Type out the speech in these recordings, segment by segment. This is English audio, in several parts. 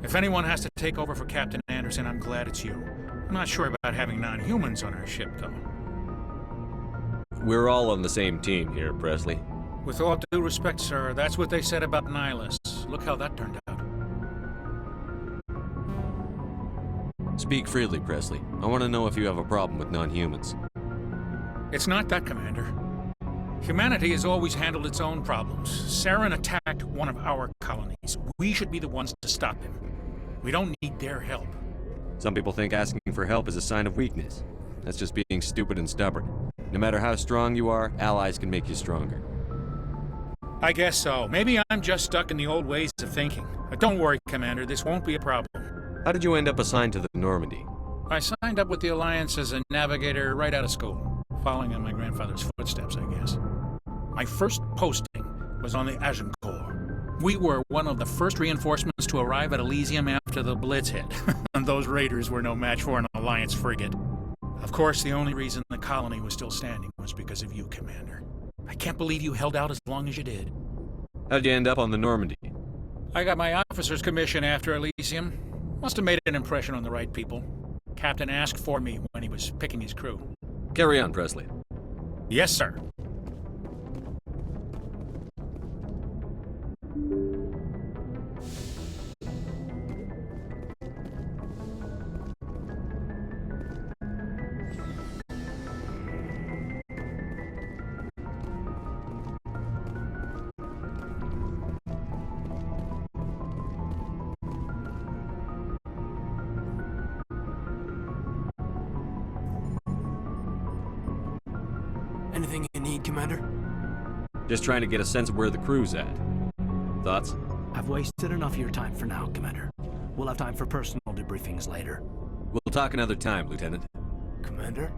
If anyone has to take over for Captain Anderson, I'm glad it's you. I'm not sure about having non-humans on our ship, though. We're all on the same team here, Presley. With all due respect, sir, that's what they said about Nihilus. Look how that turned out. Speak freely, Presley. I want to know if you have a problem with non-humans. It's not that, Commander. Humanity has always handled its own problems. Saren attacked one of our colonies. We should be the ones to stop him. We don't need their help. Some people think asking for help is a sign of weakness. That's just being stupid and stubborn. No matter how strong you are, allies can make you stronger. I guess so. Maybe I'm just stuck in the old ways of thinking. But don't worry, Commander, this won't be a problem. How did you end up assigned to the Normandy? I signed up with the Alliance as a navigator right out of school, following in my grandfather's footsteps, I guess. My first posting was on the Agincourt. We were one of the first reinforcements to arrive at Elysium after the Blitz hit, and those raiders were no match for an Alliance frigate. Of course, the only reason the colony was still standing was because of you, Commander. I can't believe you held out as long as you did. How'd you end up on the Normandy? I got my officer's commission after Elysium. Must have made an impression on the right people. Captain asked for me when he was picking his crew. Carry on, Presley. Yes, sir. Anything you need, Commander? Just trying to get a sense of where the crew's at. Thoughts? I've wasted enough of your time for now, Commander. We'll have time for personal debriefings later. We'll talk another time, Lieutenant. Commander?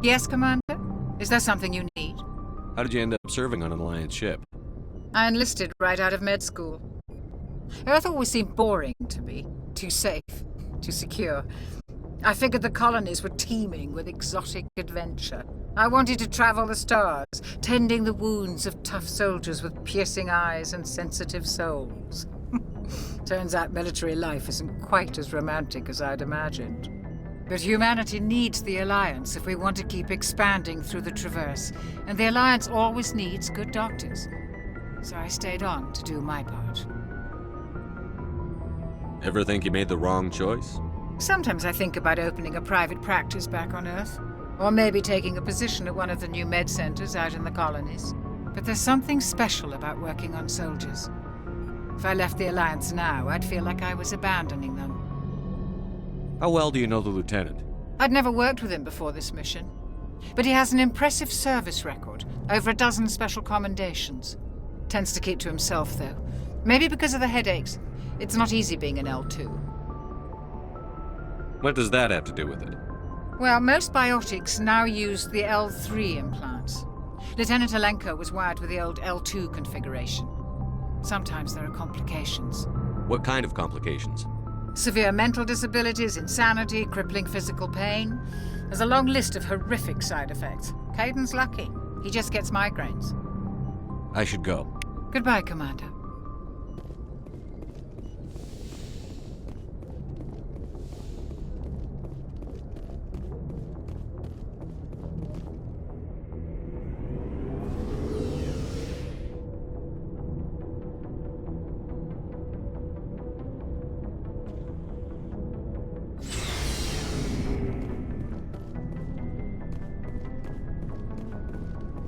Yes, Commander? Is there something you need? How did you end up serving on an Alliance ship? I enlisted right out of med school. Earth always seemed boring to me. Too safe, too secure. I figured the colonies were teeming with exotic adventure. I wanted to travel the stars, tending the wounds of tough soldiers with piercing eyes and sensitive souls. Turns out military life isn't quite as romantic as I'd imagined. But humanity needs the Alliance if we want to keep expanding through the Traverse, and the Alliance always needs good doctors. So I stayed on to do my part. Ever think you made the wrong choice? Sometimes I think about opening a private practice back on Earth, or maybe taking a position at one of the new med centers out in the colonies. But there's something special about working on soldiers. If I left the Alliance now, I'd feel like I was abandoning them. How well do you know the Lieutenant? I'd never worked with him before this mission. But he has an impressive service record, over a dozen special commendations. Tends to keep to himself, though. Maybe because of the headaches. It's not easy being an L2. What does that have to do with it? Well, most biotics now use the L3 implants. Lieutenant Alenko was wired with the old L2 configuration. Sometimes there are complications. What kind of complications? Severe mental disabilities, insanity, crippling physical pain. There's a long list of horrific side effects. Caden's lucky. He just gets migraines. I should go. Goodbye, Commander.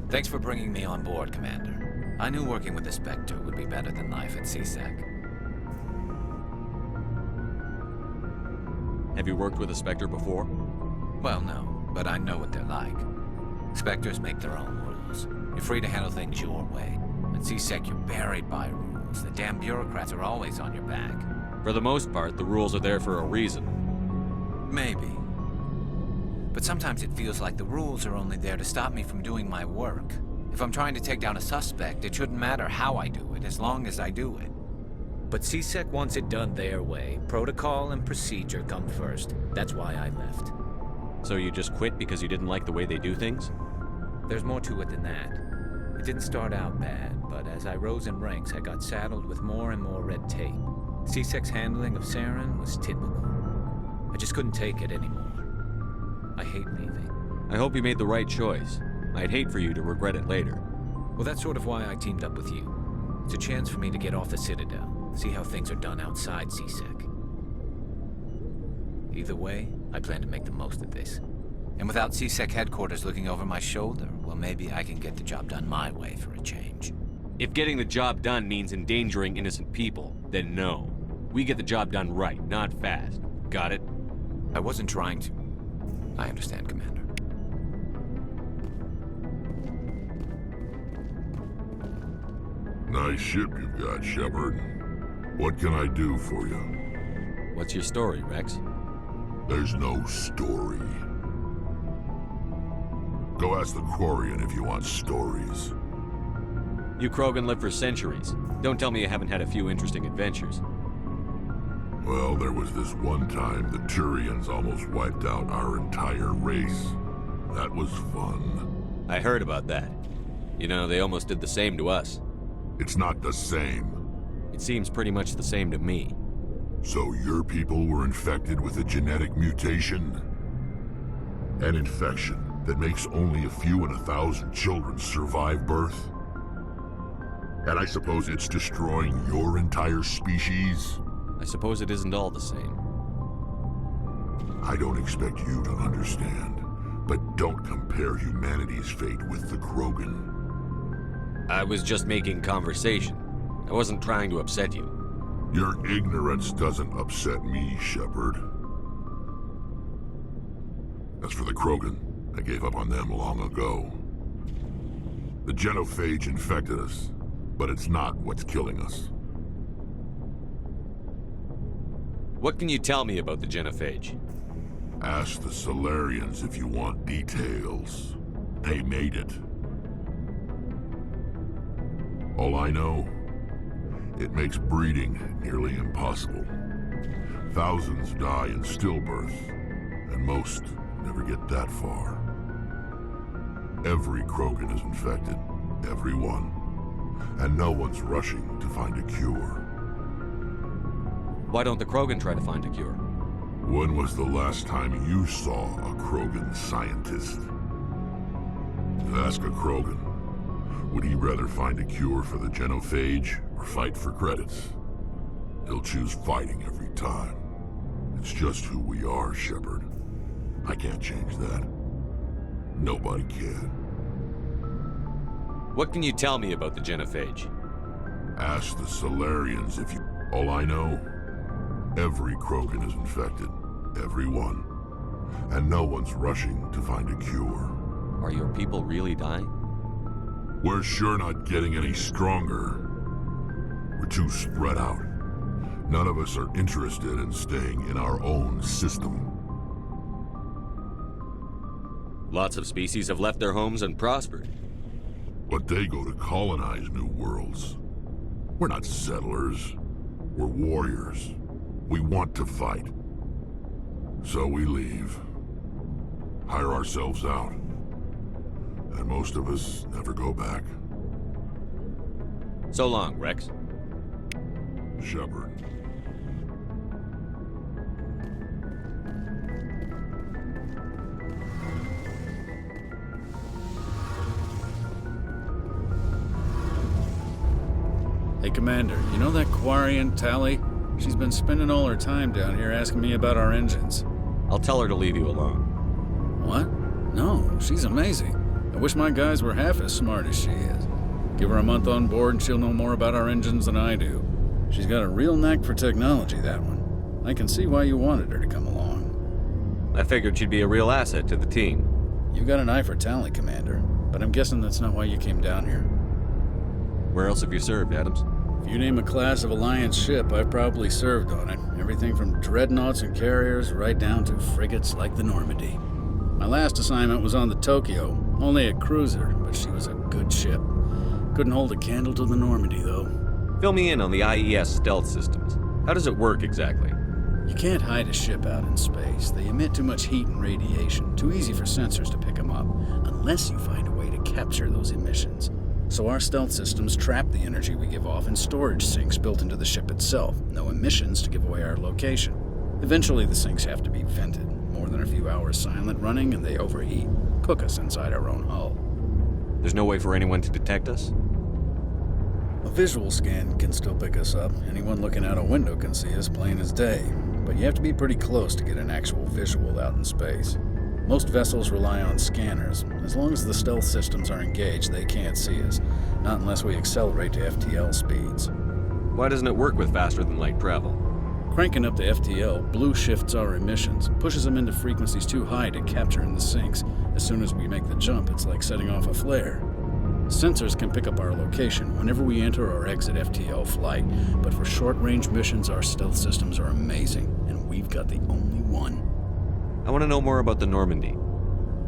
Thanks for bringing me on board, Commander. I knew working with the Spectre would be better than life at CSEC. Have you worked with a Spectre before? Well, no, but I know what they're like. Spectres make their own rules. You're free to handle things your way. At CSEC, you're buried by rules. The damn bureaucrats are always on your back. For the most part, the rules are there for a reason. Maybe. But sometimes it feels like the rules are only there to stop me from doing my work. If I'm trying to take down a suspect, it shouldn't matter how I do it, as long as I do it. But CSEC wants it done their way. Protocol and procedure come first. That's why I left. So you just quit because you didn't like the way they do things? There's more to it than that. It didn't start out bad, but as I rose in ranks, I got saddled with more and more red tape. CSEC's handling of Saren was typical. I just couldn't take it anymore. I hate leaving. I hope you made the right choice. I'd hate for you to regret it later. Well, that's sort of why I teamed up with you. It's a chance for me to get off the Citadel, see how things are done outside CSEC. Either way, I plan to make the most of this. And without CSEC headquarters looking over my shoulder, well, maybe I can get the job done my way for a change. If getting the job done means endangering innocent people, then no. We get the job done right, not fast. Got it? I wasn't trying to. I understand, Commander. Nice ship you've got, Shepard. What can I do for you? What's your story, Rex? There's no story. Go ask the Quarian if you want stories. You Krogan live for centuries. Don't tell me you haven't had a few interesting adventures. Well, there was this one time the Turians almost wiped out our entire race. That was fun. I heard about that. You know, they almost did the same to us. It's not the same. It seems pretty much the same to me. So your people were infected with a genetic mutation? An infection that makes only a few in 1,000 children survive birth? And I suppose it's destroying your entire species? I suppose it isn't all the same. I don't expect you to understand, but don't compare humanity's fate with the Krogan. I was just making conversation. I wasn't trying to upset you. Your ignorance doesn't upset me, Shepard. As for the Krogan, I gave up on them long ago. The genophage infected us, but it's not what's killing us. What can you tell me about the genophage? Ask the Solarians if you want details. They made it. All I know, it makes breeding nearly impossible. Thousands die in stillbirth, and most never get that far. Every Krogan is infected, every one, and no one's rushing to find a cure. Why don't the Krogan try to find a cure? When was the last time you saw a Krogan scientist? Ask a Krogan. Would he rather find a cure for the genophage or fight for credits? He'll choose fighting every time. It's just who we are, Shepard. I can't change that. Nobody can. What can you tell me about the genophage? Ask the Solarians if you... All I know, every Krogan is infected. Every one. And no one's rushing to find a cure. Are your people really dying? We're sure not getting any stronger. We're too spread out. None of us are interested in staying in our own system. Lots of species have left their homes and prospered. But they go to colonize new worlds. We're not settlers. We're warriors. We want to fight. So we leave. Hire ourselves out. And most of us never go back. So long, Rex. Shepard. Hey, Commander, you know that Quarian, Tali? She's been spending all her time down here asking me about our engines. I'll tell her to leave you alone. What? No, she's amazing. I wish my guys were half as smart as she is. Give her a month on board and she'll know more about our engines than I do. She's got a real knack for technology, that one. I can see why you wanted her to come along. I figured she'd be a real asset to the team. You got an eye for Tali, Commander, but I'm guessing that's not why you came down here. Where else have you served, Adams? If you name a class of Alliance ship, I've probably served on it. Everything from dreadnoughts and carriers right down to frigates like the Normandy. My last assignment was on the Tokyo, only a cruiser, but she was a good ship. Couldn't hold a candle to the Normandy, though. Fill me in on the IES stealth systems. How does it work exactly? You can't hide a ship out in space. They emit too much heat and radiation, too easy for sensors to pick them up, unless you find a way to capture those emissions. So our stealth systems trap the energy we give off in storage sinks built into the ship itself. No emissions to give away our location. Eventually the sinks have to be vented. More than a few hours silent running and they overheat. Cook us inside our own hull. There's no way for anyone to detect us? A visual scan can still pick us up. Anyone looking out a window can see us plain as day. But you have to be pretty close to get an actual visual out in space. Most vessels rely on scanners. As long as the stealth systems are engaged, they can't see us. Not unless we accelerate to FTL speeds. Why doesn't it work with faster-than-light travel? Cranking up to FTL blue shifts our emissions, pushes them into frequencies too high to capture in the sinks. As soon as we make the jump, it's like setting off a flare. Sensors can pick up our location whenever we enter or exit FTL flight, but for short-range missions, our stealth systems are amazing, and we've got the only one. I want to know more about the Normandy.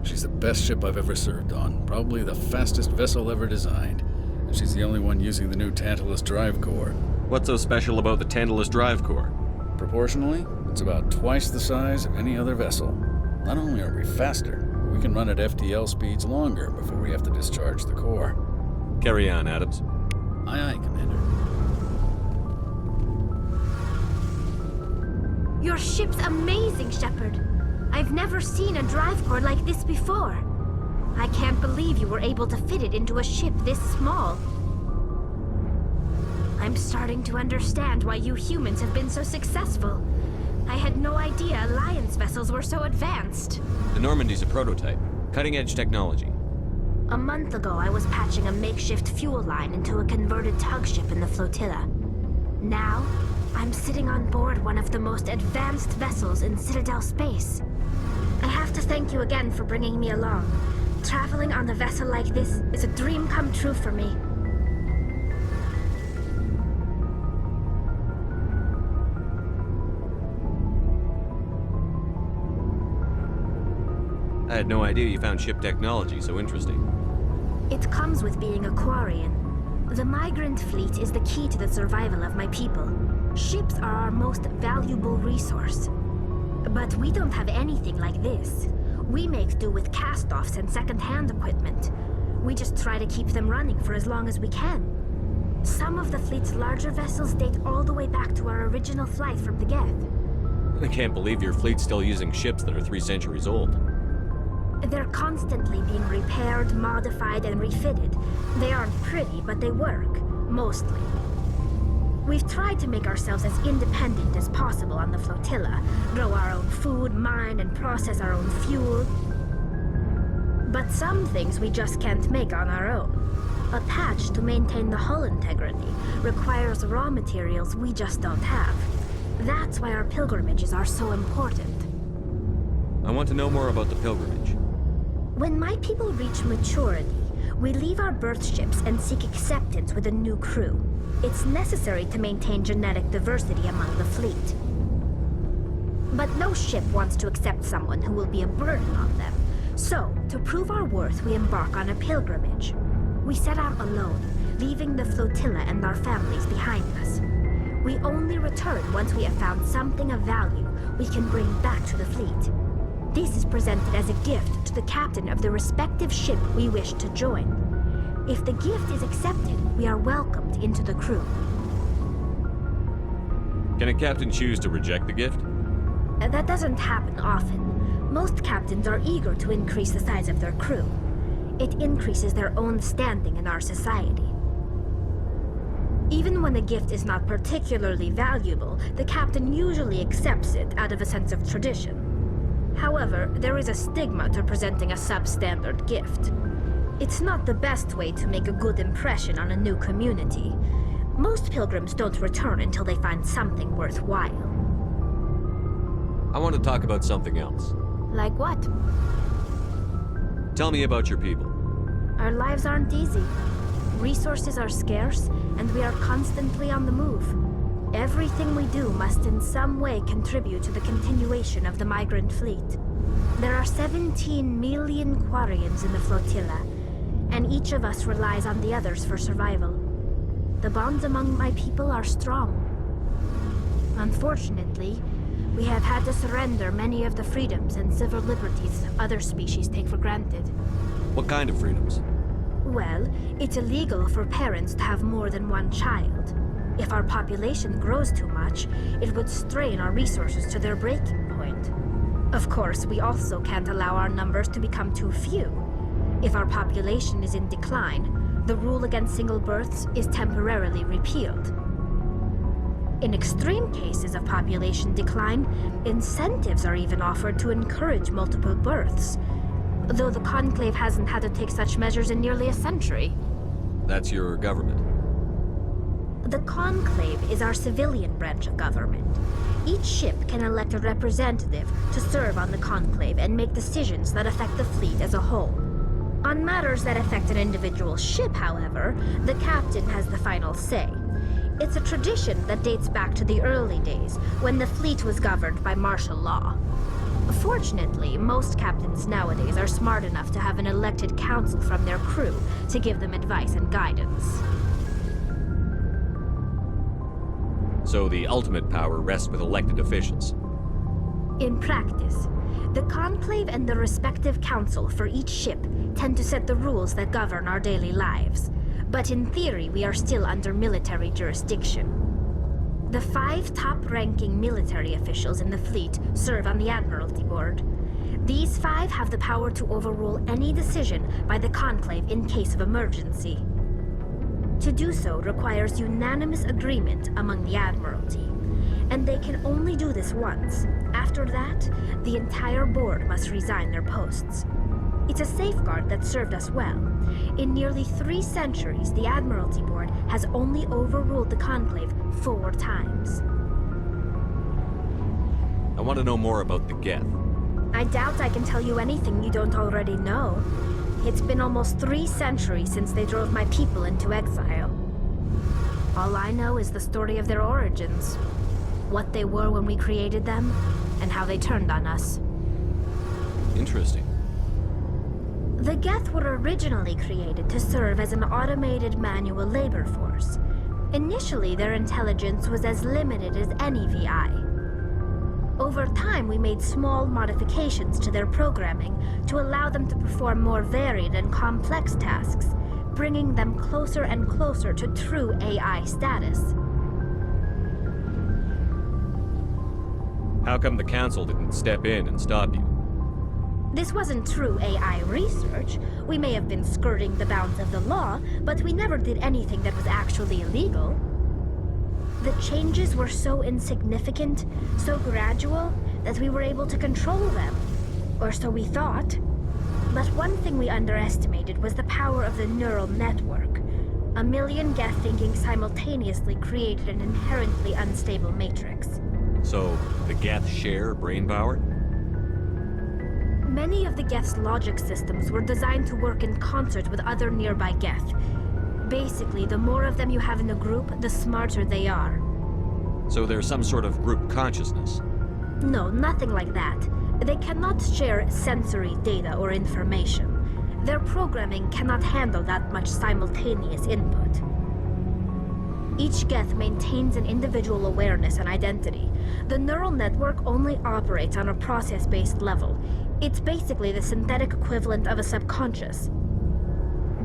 She's the best ship I've ever served on, probably the fastest vessel ever designed. And she's the only one using the new Tantalus drive core. What's so special about the Tantalus drive core? Proportionally, it's about twice the size of any other vessel. Not only are we faster, we can run at FTL speeds longer before we have to discharge the core. Carry on, Adams. Aye, aye, Commander. Your ship's amazing, Shepard. I've never seen a drive core like this before. I can't believe you were able to fit it into a ship this small. I'm starting to understand why you humans have been so successful. I had no idea Alliance vessels were so advanced. The Normandy's a prototype. Cutting-edge technology. A month ago, I was patching a makeshift fuel line into a converted tug ship in the flotilla. Now, I'm sitting on board one of the most advanced vessels in Citadel space. I have to thank you again for bringing me along. Traveling on a vessel like this is a dream come true for me. I had no idea you found ship technology so interesting. It comes with being a Quarian. The migrant fleet is the key to the survival of my people. Ships are our most valuable resource. But we don't have anything like this. We make do with cast-offs and second-hand equipment. We just try to keep them running for as long as we can. Some of the fleet's larger vessels date all the way back to our original flight from the Geth. I can't believe your fleet's still using ships that are 3 centuries old. They're constantly being repaired, modified, and refitted. They aren't pretty, but they work. Mostly. We've tried to make ourselves as independent as possible on the flotilla, grow our own food, mine, and process our own fuel. But some things we just can't make on our own. A patch to maintain the hull integrity requires raw materials we just don't have. That's why our pilgrimages are so important. I want to know more about the pilgrimage. When my people reach maturity, we leave our birth ships and seek acceptance with a new crew. It's necessary to maintain genetic diversity among the fleet. But no ship wants to accept someone who will be a burden on them. So, to prove our worth, we embark on a pilgrimage. We set out alone, leaving the flotilla and our families behind us. We only return once we have found something of value we can bring back to the fleet. This is presented as a gift to the captain of the respective ship we wish to join. If the gift is accepted, we are welcomed into the crew. Can a captain choose to reject the gift? That doesn't happen often. Most captains are eager to increase the size of their crew. It increases their own standing in our society. Even when a gift is not particularly valuable, the captain usually accepts it out of a sense of tradition. However, there is a stigma to presenting a substandard gift. It's not the best way to make a good impression on a new community. Most pilgrims don't return until they find something worthwhile. I want to talk about something else. Like what? Tell me about your people. Our lives aren't easy. Resources are scarce, and we are constantly on the move. Everything we do must in some way contribute to the continuation of the migrant fleet. There are 17 million Quarians in the flotilla, and each of us relies on the others for survival. The bonds among my people are strong. Unfortunately, we have had to surrender many of the freedoms and civil liberties other species take for granted. What kind of freedoms? Well, it's illegal for parents to have more than one child. If our population grows too much, it would strain our resources to their breaking point. Of course, we also can't allow our numbers to become too few. If our population is in decline, the rule against single births is temporarily repealed. In extreme cases of population decline, incentives are even offered to encourage multiple births, though the Conclave hasn't had to take such measures in nearly a century. That's your government. The Conclave is our civilian branch of government. Each ship can elect a representative to serve on the Conclave and make decisions that affect the fleet as a whole. On matters that affect an individual ship, however, the captain has the final say. It's a tradition that dates back to the early days, when the fleet was governed by martial law. Fortunately, most captains nowadays are smart enough to have an elected council from their crew to give them advice and guidance. So the ultimate power rests with elected officials. In practice, the Conclave and the respective council for each ship tend to set the rules that govern our daily lives. But in theory, we are still under military jurisdiction. The 5 top-ranking military officials in the fleet serve on the Admiralty Board. These 5 have the power to overrule any decision by the Conclave in case of emergency. To do so requires unanimous agreement among the Admiralty, and they can only do this once. After that, the entire board must resign their posts. It's a safeguard that served us well. In nearly 3 centuries, the Admiralty Board has only overruled the Conclave 4 times. I want to know more about the Geth. I doubt I can tell you anything you don't already know. It's been almost 3 centuries since they drove my people into exile. All I know is the story of their origins, what they were when we created them, and how they turned on us. Interesting. The Geth were originally created to serve as an automated manual labor force. Initially, their intelligence was as limited as any VI. Over time, we made small modifications to their programming to allow them to perform more varied and complex tasks, bringing them closer and closer to true AI status. How come the Council didn't step in and stop you? This wasn't true AI research. We may have been skirting the bounds of the law, but we never did anything that was actually illegal. The changes were so insignificant, so gradual, that we were able to control them. Or so we thought. But one thing we underestimated was the power of the neural network. A million Geth thinking simultaneously created an inherently unstable matrix. So, the Geth share brain power? Many of the Geth's logic systems were designed to work in concert with other nearby Geth. Basically, the more of them you have in a group, the smarter they are. So there's some sort of group consciousness? No, nothing like that. They cannot share sensory data or information. Their programming cannot handle that much simultaneous input. Each Geth maintains an individual awareness and identity. The neural network only operates on a process-based level. It's basically the synthetic equivalent of a subconscious.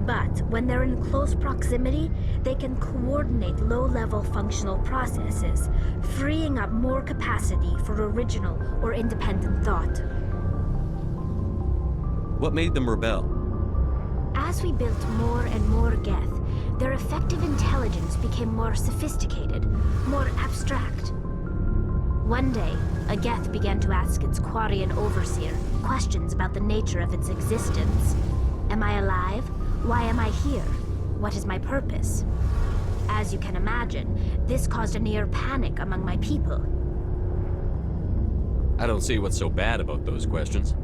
But when they're in close proximity, they can coordinate low-level functional processes, freeing up more capacity for original or independent thought. What made them rebel? As we built more and more Geth, their effective intelligence became more sophisticated, more abstract. One day, a Geth began to ask its Quarian overseer questions about the nature of its existence. Am I alive? Why am I here? What is my purpose? As you can imagine, this caused a near panic among my people. I don't see what's so bad about those questions.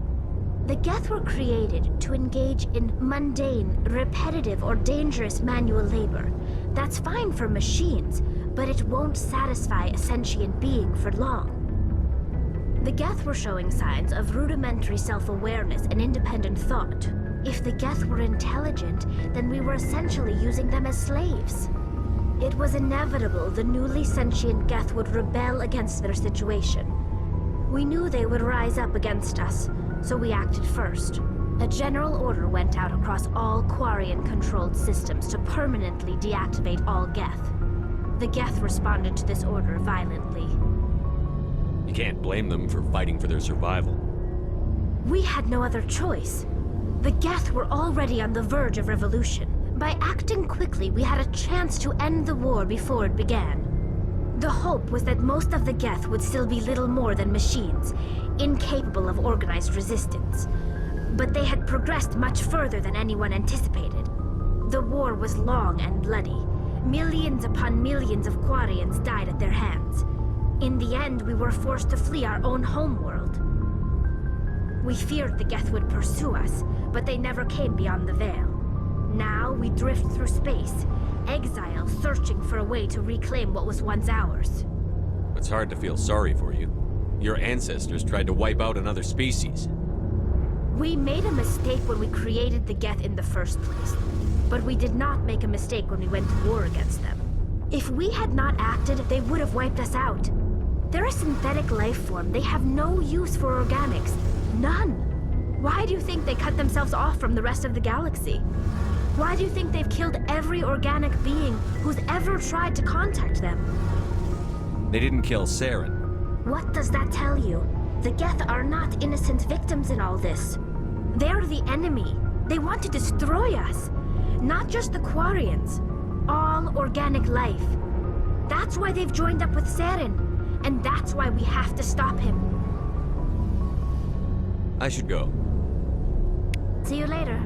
The Geth were created to engage in mundane, repetitive, or dangerous manual labor. That's fine for machines, but it won't satisfy a sentient being for long. The Geth were showing signs of rudimentary self-awareness and independent thought. If the Geth were intelligent, then we were essentially using them as slaves. It was inevitable the newly sentient Geth would rebel against their situation. We knew they would rise up against us, so we acted first. A general order went out across all Quarian-controlled systems to permanently deactivate all Geth. The Geth responded to this order violently. You can't blame them for fighting for their survival. We had no other choice. The Geth were already on the verge of revolution. By acting quickly, we had a chance to end the war before it began. The hope was that most of the Geth would still be little more than machines, incapable of organized resistance. But they had progressed much further than anyone anticipated. The war was long and bloody. Millions upon millions of Quarians died at their hands. In the end, we were forced to flee our own homeworld. We feared the Geth would pursue us, but they never came beyond the Veil. Now we drift through space, exile searching for a way to reclaim what was once ours. It's hard to feel sorry for you. Your ancestors tried to wipe out another species. We made a mistake when we created the Geth in the first place, but we did not make a mistake when we went to war against them. If we had not acted, they would have wiped us out. They're a synthetic life form. They have no use for organics. None. Why do you think they cut themselves off from the rest of the galaxy? Why do you think they've killed every organic being who's ever tried to contact them? They didn't kill Saren. What does that tell you? The Geth are not innocent victims in all this. They're the enemy. They want to destroy us. Not just the Quarians. All organic life. That's why they've joined up with Saren. And that's why we have to stop him. I should go. See you later.